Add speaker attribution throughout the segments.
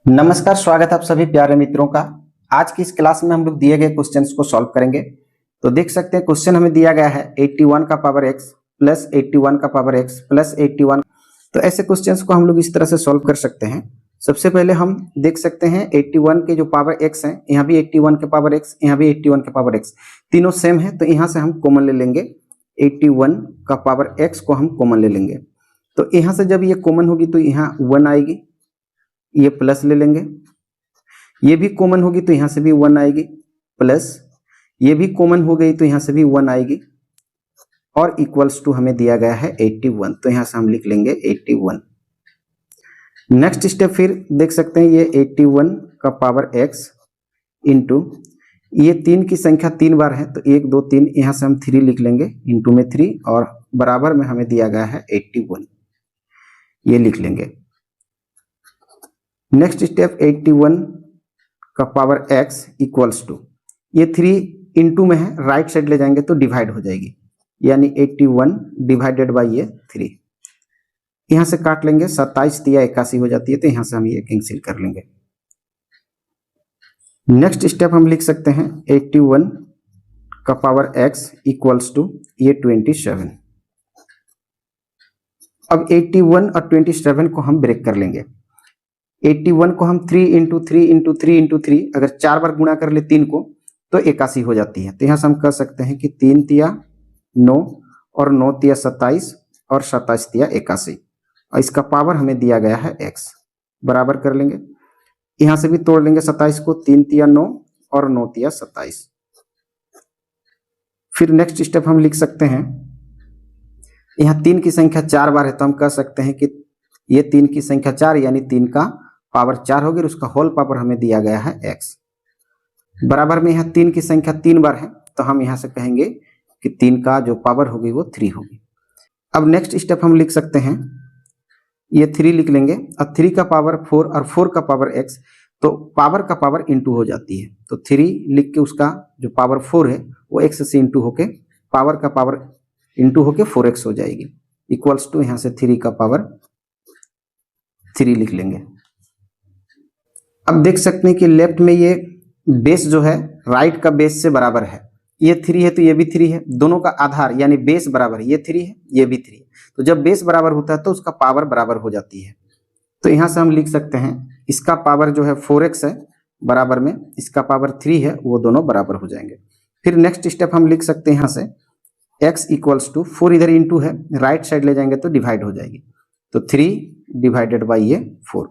Speaker 1: नमस्कार, स्वागत है आप सभी प्यारे मित्रों का। आज की इस क्लास में हम लोग दिए गए क्वेश्चंस को सॉल्व करेंगे। तो देख सकते हैं क्वेश्चन हमें दिया गया है 81 का पावर x प्लस 81 का पावर x प्लस 81। तो ऐसे क्वेश्चंस को हम लोग इस तरह से सॉल्व कर सकते हैं। सबसे पहले हम देख सकते हैं 81 के जो पावर x है, यहाँ भी 81 के पावर x, यहाँ भी 81 के पावर x, तीनों सेम है। तो यहाँ से हम कॉमन ले लेंगे, 81 का पावर x को हम कॉमन ले लेंगे। तो यहाँ से जब ये कॉमन होगी तो यहाँ 1 आएगी, ये प्लस ले लेंगे। ये भी कॉमन होगी तो यहां से भी 1 आएगी, प्लस ये भी कॉमन हो गई तो यहां से भी 1 आएगी, और इक्वल्स टू हमें दिया गया है 81। तो यहां से हम लिख लेंगे 81। नेक्स्ट स्टेप फिर देख सकते हैं, ये 81 का पावर x इंटू ये 3 की संख्या 3 बार है तो 1 2 3, यहां से हम 3 लिख लेंगे, इंटू में 3 और बराबर में हमें दिया गया है 81, ये लिख लेंगे। नेक्स्ट स्टेप 81 का पावर x इक्वल्स टू, ये 3 इंटू में है, राइट साइड ले जाएंगे तो डिवाइड हो जाएगी, यानी 81 डिवाइडेड बाई ये 3। यहां से काट लेंगे, 27 तिया 81 हो जाती है, तो यहां से हम ये कैंसिल कर लेंगे। नेक्स्ट स्टेप हम लिख सकते हैं 81 का पावर x इक्वल्स टू ये 27। अब 81 और 27 को हम ब्रेक कर लेंगे। 81 को हम 3 इंटू 3 इंटू 3 इंटू 3, अगर 4 बार गुणा कर ले 3 को तो 81 हो जाती है। तो यहाँ से हम कह सकते हैं कि 3 तिया 9 और 9 तिया 27 और 27 तिया 81, और इसका पावर हमें दिया गया है x। बराबर कर लेंगे, यहाँ से भी तोड़ लेंगे 27 को, 3 तिया 9 और 9 तिया 27। फिर नेक्स्ट स्टेप हम लिख सकते हैं, यहाँ 3 की संख्या 4 बार है तो हम कह सकते हैं कि ये 3 की संख्या 4 यानी 3 का पावर 4 होगी, उसका होल पावर हमें दिया गया है x। बराबर में यहाँ 3 की संख्या 3 बार है तो हम यहाँ से कहेंगे कि 3 का जो पावर होगी वो 3 होगी। अब नेक्स्ट स्टेप हम लिख सकते हैं, ये 3 लिख लेंगे, और 3 का पावर 4 और 4 का पावर x, तो पावर का पावर इंटू हो जाती है। तो 3 लिख के उसका जो पावर 4 है वो x से इंटू होके पावर का पावर इंटू होके 4x हो जाएगी, इक्वल्स टू यहाँ से 3 का पावर 3 लिख लेंगे। अब देख सकते हैं कि लेफ्ट में ये बेस जो है राइट का बेस से बराबर है, ये 3 है तो ये भी 3 है, दोनों का आधार यानी बेस बराबर है, ये 3 है ये भी 3 है। तो जब बेस बराबर होता है तो उसका पावर बराबर हो जाती है। तो यहाँ से हम लिख सकते हैं इसका पावर जो है 4x है, बराबर में इसका पावर 3 है, वो दोनों बराबर हो जाएंगे। फिर नेक्स्ट स्टेप हम लिख सकते हैं, यहाँ से x इक्वल्स टू 4 इधर इंटू है, राइट साइड ले जाएंगे तो डिवाइड हो जाएगी, तो 3 डिवाइडेड बाई ये 4।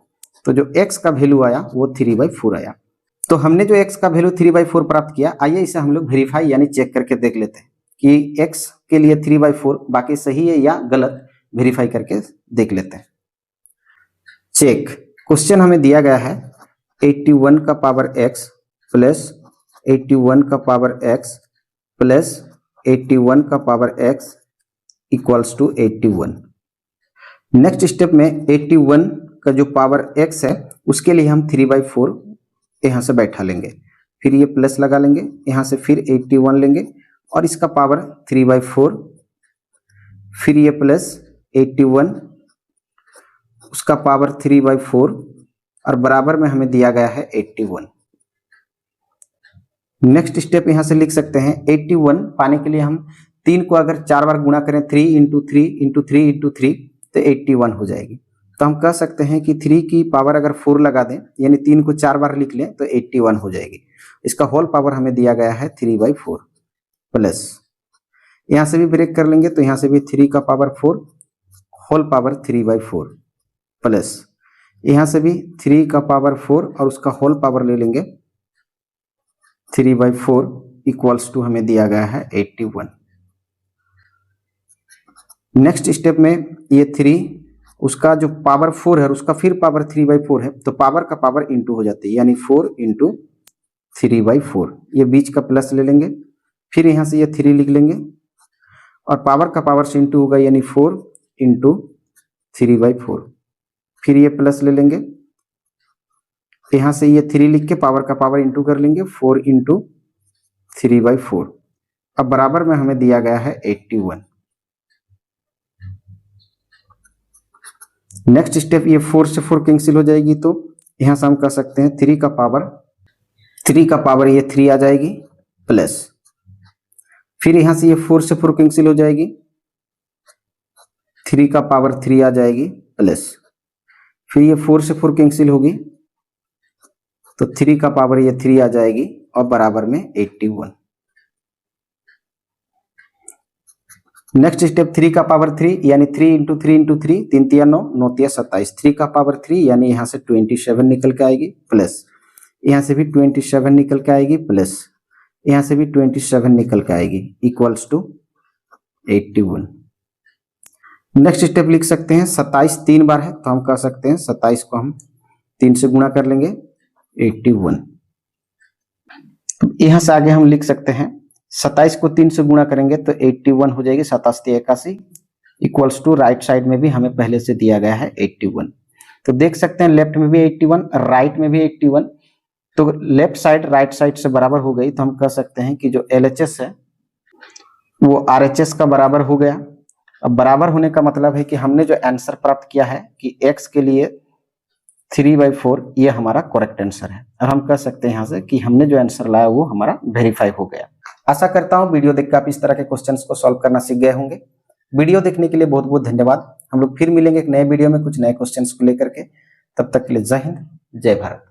Speaker 1: तो जो x का वैल्यू आया वो 3/4 आया। तो हमने जो x का वैल्यू 3/4 प्राप्त किया, आइए इसे हम लोग वेरीफाई यानी चेक करके देख लेते हैं कि x के लिए 3/4 बाकी सही है या गलत, वेरीफाई करके देख लेते हैं। चेक, क्वेश्चन हमें दिया गया है 81 का पावर x प्लस 81 का पावर x प्लस 81 का power x equals to 81। Next step में 81 का जो पावर x है उसके लिए हम 3/4 यहाँ से बैठा लेंगे, फिर ये प्लस लगा लेंगे, यहाँ से फिर 81 लेंगे और इसका पावर 3/4, फिर ये प्लस 81 उसका पावर 3/4 और बराबर में हमें दिया गया है 81। नेक्स्ट स्टेप यहाँ से लिख सकते हैं 81 पाने के लिए हम 3 को अगर 4 बार गुणा करें, 3 इंटू 3 इंटू 3 इंटू 3, तो 81 हो जाएगी। तो हम कह सकते हैं कि 3 की पावर अगर 4 लगा दें यानी 3 को 4 बार लिख लें तो 81 हो जाएगी। इसका होल पावर हमें दिया गया है 3/4 प्लस, यहाँ से भी ब्रेक कर लेंगे तो यहाँ से भी 3 का पावर 4 होल पावर 3/4 प्लस, यहाँ से भी 3 का पावर 4 और उसका होल पावर ले लेंगे 3/4 इक्वल्स टू हमें दिया गया है 81। नेक्स्ट स्टेप में ये 3 उसका जो पावर 4 है उसका फिर पावर 3/4 है, तो पावर का पावर इंटू हो जाती है, यानी 4 इंटू 3/4, ये बीच का प्लस ले लेंगे, फिर यहाँ से ये 3 लिख लेंगे और पावर का पावर से इंटू होगा यानी 4 इंटू 3/4, फिर ये प्लस ले लेंगे, यहाँ से ये 3 लिख के पावर का पावर इंटू कर लेंगे 4 इंटू 3/4। अब बराबर में हमें दिया गया है 81। नेक्स्ट स्टेप, ये 4 से 4 कैंसिल हो जाएगी तो यहाँ से हम कह सकते हैं 3 का पावर ये 3 आ जाएगी प्लस, फिर यहाँ से ये 4 से 4 कैंसिल हो जाएगी, 3 का पावर 3 आ जाएगी प्लस, फिर ये 4 से 4 कैंसिल होगी तो 3 का पावर ये 3 आ जाएगी और बराबर में 81। नेक्स्ट स्टेप 3 का पावर 3 यानी 3 इंटू 3 इंटू 3, 3 तिया 9, 9 तिया 27, 3 का पावर 3 यानी यहाँ से 27 निकल के आएगी प्लस, यहाँ से भी 27 निकल के आएगी प्लस, यहाँ से भी 27 निकल के आएगी इक्वल्स टू 81। नेक्स्ट स्टेप लिख सकते हैं 27 3 बार है तो हम कह सकते हैं 27 को हम 3 से गुणा कर लेंगे 81। यहाँ से आगे हम लिख सकते हैं 27 को 3 से गुणा करेंगे तो 81 हो जाएगी, 87 81 इक्वल्स टू राइट साइड में भी हमें पहले से दिया गया है 81। तो देख सकते हैं लेफ्ट में भी 81, राइट में भी 81, तो लेफ्ट साइड राइट साइड से बराबर हो गई तो हम कह सकते हैं कि जो LHS है वो RHS का बराबर हो गया। अब बराबर होने का मतलब है कि हमने जो आंसर प्राप्त किया है कि x के लिए 3/4 ये हमारा करेक्ट आंसर है, और हम कह सकते हैं यहाँ से कि हमने जो आंसर लाया वो हमारा वेरीफाई हो गया। आशा करता हूँ वीडियो देखकर आप इस तरह के क्वेश्चंस को सॉल्व करना सीख गए होंगे। वीडियो देखने के लिए बहुत बहुत धन्यवाद। हम लोग फिर मिलेंगे एक नए वीडियो में कुछ नए क्वेश्चंस को लेकर के, तब तक के लिए जय हिंद जय भारत।